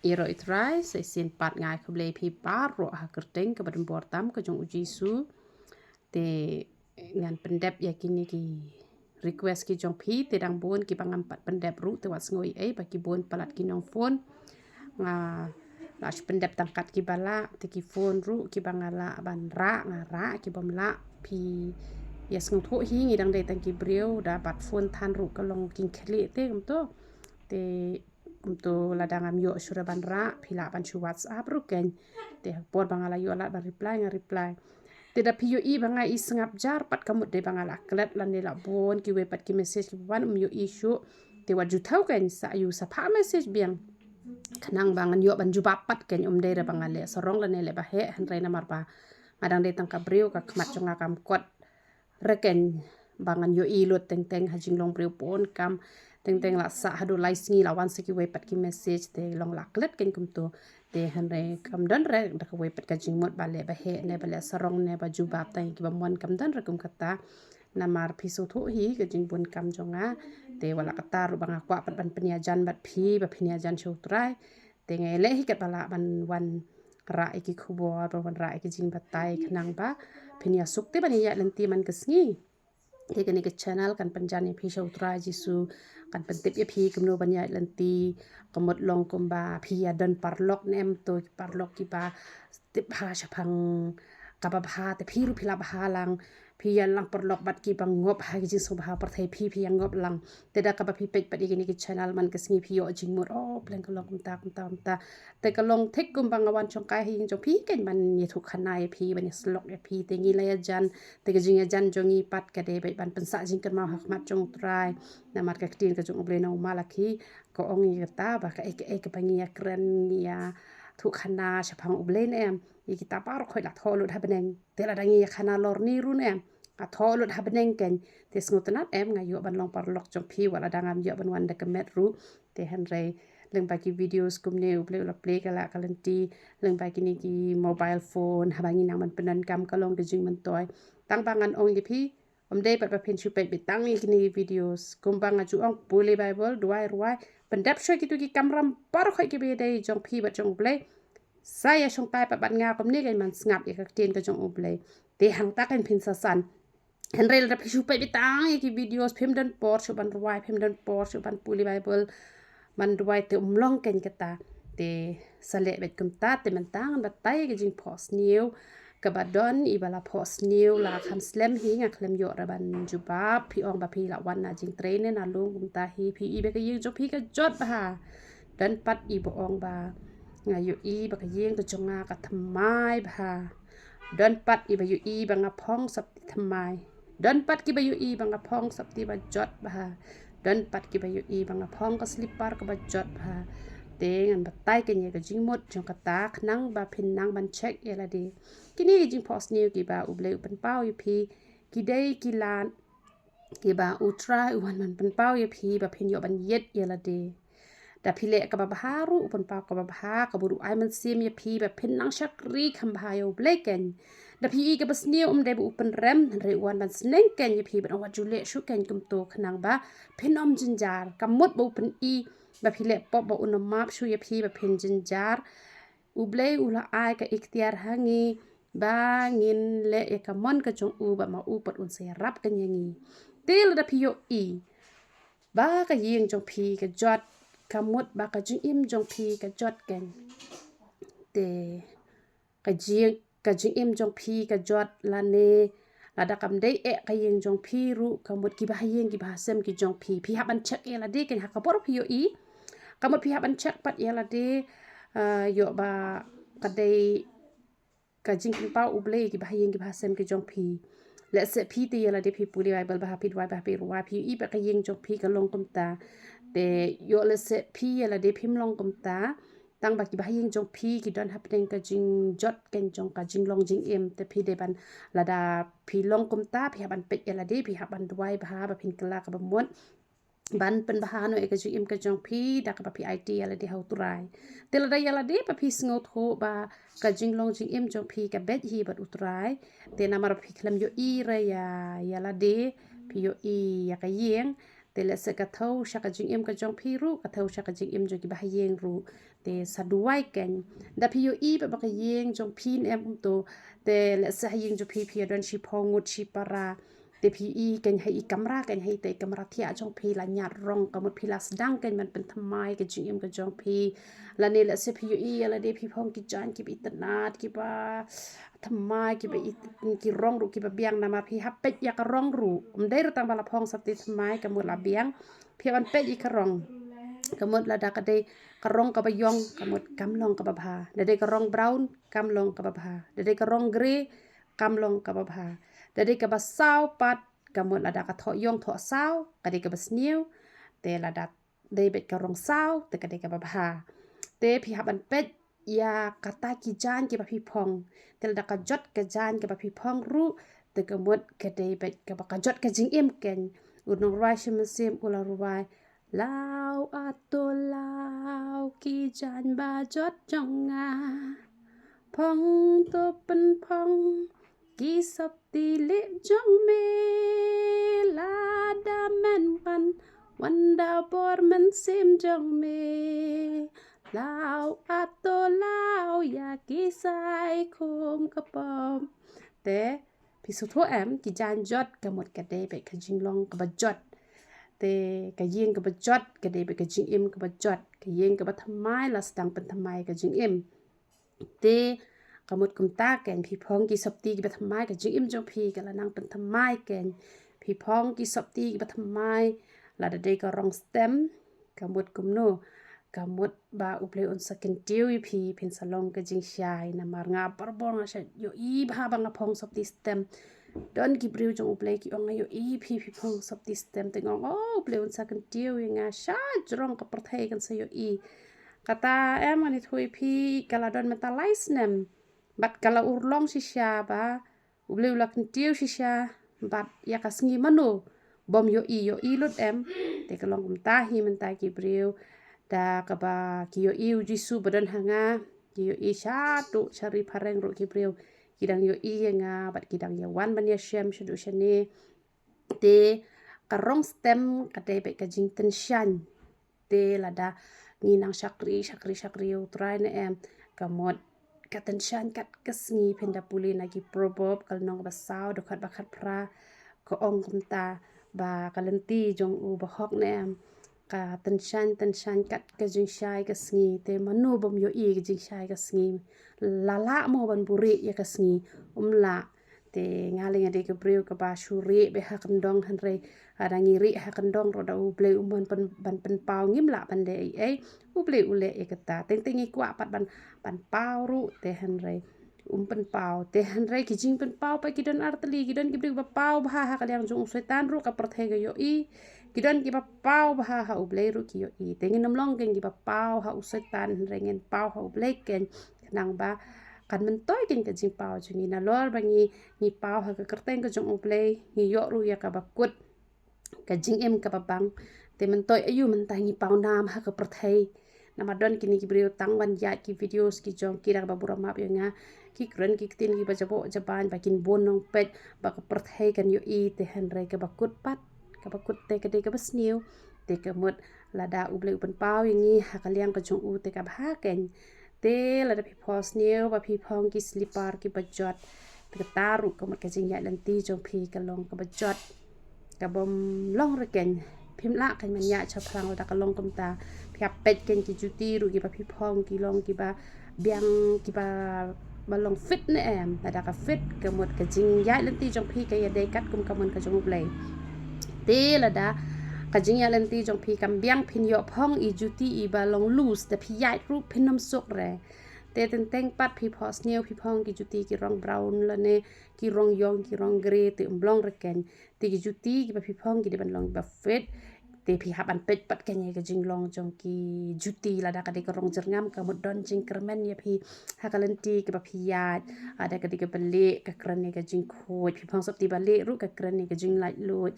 Iro itrai sai sin pat ngai kable pi paro ha kerteng ke badan bortam ke jong uji su te ngan pendep ya kini ki request ki jong pi te dang bon ki pangam pat pendep ru te wat ngoi ai ba ki bon palat ki nong phone nga las pendep tangkat ki bala te ki phone ru ki bangala ban ra nga ra ki bom la pi yes ngau tho hi ngi dang dei tang ki brio da pat phone than ru ka long king khli te kum to te untuk ladang am yo sura ban ra pila ban chu WhatsApp ru ken te por bangala yo la ban reply te da piyo i banga i sengap jar pat kamut de bangala klet lan ne la bon ki we pat ki message ki ban yo issue te wa ju thau ken sa yu sa pha message biang kanang bangan yo ban ju pat ken de ra bangale sorong lan ne le ba he han re na mar ba ngadang de tang ka brio ka khmat chonga kam kot reken bangan yo i lot teng teng ha jinglong brio pon kam teng teng la sa hadu lai singi la wan seki we pat ki message te long la klet ken kum to te han re kam dan re da we pat ka jing mot ba le ba he ne ba le sarong ne ba ju bap tai ki ba mon kam dan re kum kata namar pisu thu hi ka jing bun kam jonga te wala kata ru banga kwa pat ban penia jan bat phi ba penia jan chu trai te nge le hi kat bala ban wan ra ki khubo ba ban ra ki jing batai khnang ba penia suk te ban ya lenti man kesngi te kani ke channel kan panjan ni phi chu trai jisu kan pentip ya phi kumno ban ya lenti komot long kumba phi ya don parlok nem to parlok ki ba te pha chapang ka ba pha te phi ru phila ba lang phi ya lang parlok bat ki bang ngop ha ji so ba par thai phi yang ngop lang te da ka ba phi pek pat ni ki channel man kesngi phi yo jing mur oh plan ka long kum ta te ka long thek kum bang awan chong kai hing chong phi ken man ni thu khana ya phi ban slok ya phi te ngi la ya jan te ka jing ya jan jongi pat ka de ban pensa jing kan ma hak mat chong try na mat ka tin ka jong ble no malaki ko ong yi ta ba ka ek pangi ya kren ya thu khana chapang uble ne em yi kita par khoi la tholu ha beneng te la dangi ya khana lor ni ru ne a tholu ha beneng ken te sngutanat em nga yo ban long par lok chong phi wala dangam yo ban wan de ka met ru te han re leng ba ki videos kum ne uble la play ka la kalanti leng ba ki ni ki mobile phone ha bangi nang man penan kam ka long ke jing man toy tang bangan ong yi phi de pat pa phin chu pe bitang ni kini videos kumbang aju ong puli bible duai ruai pendap shoi ki tu ki kamram par khoi ki be dei jong phi ba jong ble saya shong pai pa ban nga kom ni gan man ngap ya ka tin ka jong ble te hang ta kan phin sa san hen rel ra phi chu pe bitang ki videos phim dan por chu ban ruai phim dan por chu ban puli bible man duai te long ken kata te sale bet kum ta te man tang ba tai ki jing post new kabadon ibala post new la kham slam hi nga khlem yo raban juba phi ong ba phi la wan na jing train na lung kum ta hi phi ibe ka yeng jo phi ka jot ba ha dan pat i bo ong ba nga yu i ba ka yeng ka jonga ka thamai ba ha dan pat i ba yu i ba nga phong sap thamai dan pat ki ba yu i ba nga phong sap ti ba jot ba ha dan pat ki ba yu i ba nga phong ka slipper ka ba jot ba ha te ngan batai ke nya ka jing mot jong ka ta khnang ba phin nang ban check ela di kini ki jing post new ki ba uble upan pau yu phi ki dei ki lan ki ba utra wan man pan pau yu phi ba phin yo ban yet ela di da phi le ka ba haru upan pau ka ba ha ka buru ai man sim yu phi ba phin nang shak ri kham ba yo ble ken da phi ka bas new de bu upan rem re wan ban sneng ken yu phi ba wa jule shu ken kum to khnang ba phin om jinjar kamut bu upan i ba phile pop ba unam map shu ya phi ba phin jin jar uble ula ai ka ikhtiar hangi ba ngin le e ka mon ka jong u ba ma u pat un se rap ka nyangi tel da phi yo i ba ka yeng jong phi ka jot ka mot ba ka jing im jong phi ka jot ken te ka jing im jong phi ka jot la ne la da kam dei e ka yeng jong phi ru ka mot ki ba yeng ki ba sem ki jong phi ha ban chek e la de ken ha ka por phi yo i kamot pihak ban check pat yala de yo ba kadai ka jing pau uble ki bahayeng ki bahasem ki jong phi let's say phi te yala de phi puli bible ba phi dwai ba phi ruwa phi i ba ka yeng jong phi ka long kum ta te yo let's say phi yala de phim long kum ta tang ba ki bahayeng jong phi ki don happening ka jing jot ken jong ka jing long jing em te phi de ban la da phi long kum ta phi ban pet yala de phi ban dwai ba phin kala ka ba mon ban pen bahano e ka ju im ka jong phi da ka pa phi it ala de how turai tel da yala de pa phi sngo tho ba ka jing long jing im jong phi ka bet hi bat utrai te na mar phi khlam yo i ra ya yala de phi yo i ya ka yeng te le se ka thau sha ka jing em ka jong phi ru ka thau sha ka jing em jong ki ba yeng ru te saduai ken da phi yo i ba ka yeng jong phin em to te le se yeng jo phi don shi pongut shi para te phi i ken hai i kamera ken hai te kamera thia jong phi la nyat rong ka mut phi la sedang ken man pen thamai ka jing em ka jong phi la ne le se phi yo i la de phi phong ki jan ki bi tanat ki ba thamai ki ba ki rong ru ki ba biang na ma phi hap pet ya ka rong ru dei ru tang bala phong sap ti thamai ka mut la biang phi ban pet i ka rong ka mut la da ka de ka rong ka ba yong ka mut kam long ka ba bha de ka rong brown kam long ka ba bha de ka rong grey kam long ka ba bha de ka ba sao pat ka mut la da ka tho yong tho sao ka de ka ba sniu te la da de bet ka rong sao te ka de ka ba bha te phi haban pet ya kata ki jan ki ba phi phong te la da ka jot ka jan ki ba phi phong ru te ka mut ka de bet ka ba ka jot ka jing em ken unong rai shim sim ula ruai lao ato lao ki jan ba jot jong nga phong to pen phong ki sop ti le jong me la da men pan wanda bor men sim jong me lao ato lao ya ki sai khom ka pom te pi su tho em ki jan jot ka mot ka de be ka jing long ka ba jot te ka yeng ka ba jot ka de be ka jing em ka ba jot ka yeng ka ba thamai la stang pen thamai ka jing em te ka mut kum ta ken phi phong ki sop ti ki ba thamai ka jing em jong phi ka la nang pen thamai ken phi phong ki sop ti ki ba thamai la de ka rong stem ka mut kum no ka mut ba uple on second tiu phi phin salong ka jing shai na mar nga par bon nga yo i bha ba nga phong sop ti stem don ki briu jong uple ki ong yo i phi phong sop ti stem te ngong uple on second tiu nga sha jrong ka parthai kan sa yo i kata em ani thui phi kala don meta lais nem bat kala urlong si sha ba uble la kan tiu si sha bat ya ka sngi mano bom yo i lut em te ka long ta hi men ta ki briu da ka ba ki yo i uji su badan hanga ki yo i sha tu chari phareng ro ki briu kidang yo i nga bat kidang ya wan ban ya shem shudu shane te ka rong stem ka te be ka jing ten shan te la da ni nang shakri utrai na em ka mod ka ten shan kat ka sngi phenda puli na ki probob kal nong ba sao do khat ba khat pra ko ong kum ta ba kalenti jong u ba hok na em ka ten shan kat ka jing shai ka sngi te manu bom yo i ka jing shai ka sngi la mo ban buri ya ka sngi la te ngaling ade ka breu ka ba shuri be ha kendong han re ada ngiri ha kendong ro da uble umon ban pen pau ngim la ban de ai uble ule e kata teng i kwa pat ban pau ru te han re pen pau te han re ki jing pen pau pa ki don artli ki don ki breu ba pau ba ha ka yang jung setan ru ka perthai ga yo i ki don ki ba pau ba ha uble ru ki yo i tengin nam long ken ki ba pau ha usetan re ngen pau ha uble ken nang ba kan mentoy ken ka jing pau jungi na lor bangi ni pau ha ka kerteng ka jong play ni yo ru ya ka bakut ka jing em ka babang te mentoy ayu mentai ni pau nam ha ka perthai na madon kini ki brio tangwan ya ki videos ki jong ki ra ba bura map yo nga ki kren ki tin ki ba jabo jaban ba kin bon nong pet ba ka perthai kan yo i te han re ka bakut pat ka bakut te ka de ka basniu te ka mut lada uble upen pau yangi ha ka liang ka jong u te ka ba ken te la da phi pos niu ba phi phong ki slipper ki bajot te taru ka mat ka jing ya lan ti jong phi ka long ka bajot ka bom long re ken phim la kan man ya cha phlang da ka long kum ta phya pet ken ki juti ru ki ba phi phong ki long ki ba biang ki ba long fit ne em da ka fit ka mat ka jing ya lan ti jong phi ka ya de kat kum ka mon ka jong play te la da ka jing ya lan ti jong phi kam biang phin yo phong i juti i ba long loose te phi ya ru phin nam sok re te ten teng pat phi phos neu phi phong ki juti ki rong brown la ne ki rong yong ki rong grey te blong re ken te ki juti ki ba phi phong ki de ban long ba fit te phi haban pet pat ken ye ka jing long jong ki juti la da ka de ka rong jerngam ka mod don jing kermen ye phi ha ka lan ti ki ba phi ya ada ka de ka bele ka kran ne ka jing khoi phi phong sop ti ba le ru ka kran ne ka jing lai lot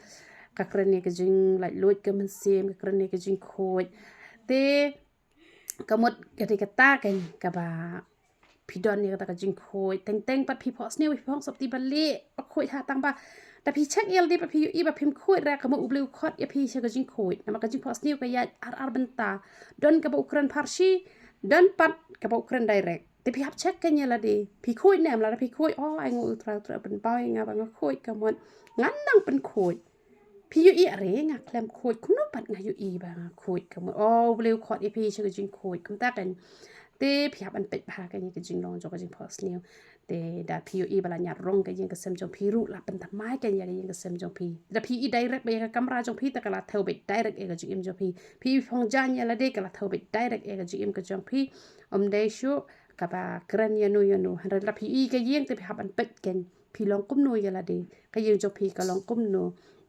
ka kran ne ka jing lai lot ka man sem ka kran ne ka jing khoi te ka mod ka de ka ta ken ka ba พี่ดอนเนี่ยก็จิงโคยแต่งปัดพี่พอสเนี่ยพี่พ้องสบตีบัลเล่ปะโคยท่าตังบ่าแต่พี่เช็คเอลดีปะพี่อีแบบพิมโคยแรกก็มาอุบลิวคอดยาพี่เช็คก็จิงโคยนะมันก็จิงพอสเนี่ยก็ยาอาร์บันตาดอนกับอุครันพาร์ชีดอนปัดกับอุครันไดเรกแต่พี่ฮับเช็คกันเนี่ยละดีพี่โคยเนี่ยแล้วพี่โคยอ๋อไอ้งูอุตราเป็นเป้าไอ้งาบางก็โคยกับมันงั้นนั่งเป็นโคยพี่อยู่อีอะไรงาแคลมโคยคุณน้องปัดงาอยู่อีบางโคยกับมันอ๋ออุบลิวคอดยาพี่เช็คก็จิงโคยคุณตากันเต้พี่ฮับอันเป็ดพากันยังก็จิงลองจก็จิงพอสเนี่ยแต่ดาพี่อีบลาญาตรงกันยังก็เซมจงพี่รู้ละเป็นทำไมกันยังก็เซมจงพี่แต่พี่อีได้เร็กไปยังกำราจงพี่แต่ก็ละเท่าไปได้เร็กเองก็จิงจงพี่ฟองจานยังละเด็กก็ละเท่าไปได้เร็กเองก็จิงก็จงพี่ได้ชัวกับกระเนียนูฮันละพี่อีก็ยังแต่พี่หับอันเป็ดกันพี่ลองกุ้มนูยังละเด็กก็ยังจงพี่ก็ลองกุ้มนู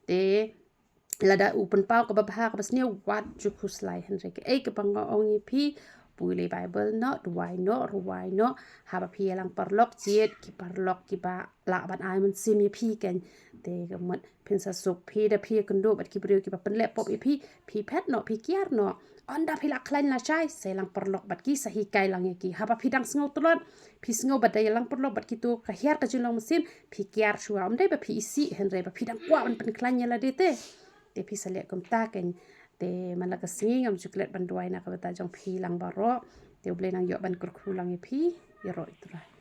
แต่ละดาอุปนเป้ากับบ้ากับเสนียววัดจุกุสไลฮันเรกก็บังเอาองพี่ปุยเลยไบเบิลเนาะรวยเนาะหาพี่ลังปารล็อกเจ็ดกิปารล็อกกิบะละบันไอมันซิมีพี่กันแต่ก็มันเพิ่นสะสุกพี่ได้พี่กันดูบัดกิบเรียวกิบะเป็นเล็บปอบพี่เพชรเนาะพี่เกียร์เนาะอันดาพี่ลักคลันละใช่เสลังปารล็อกบัดกี้สหิไกลังยากีหาพี่ดังสงตลอดพี่สงบัดได้ลังปารล็อกบัดกิตัวกะเฮียร์กะจุลองมุสิมพี่เกียร์ชัวร์ได้พี่สิเห็นไรพี่ดังกว่ามันเป็นคลันยาละเดเตแต่พี่เสลียกมตากันแต่มันละก็สิงamจุกเล็ดบันด้วยนะก็ตาจงพี่ลังบารอเดี๋ยวเบลนางยอบันกรุครูลังพี่ยรออีกตัว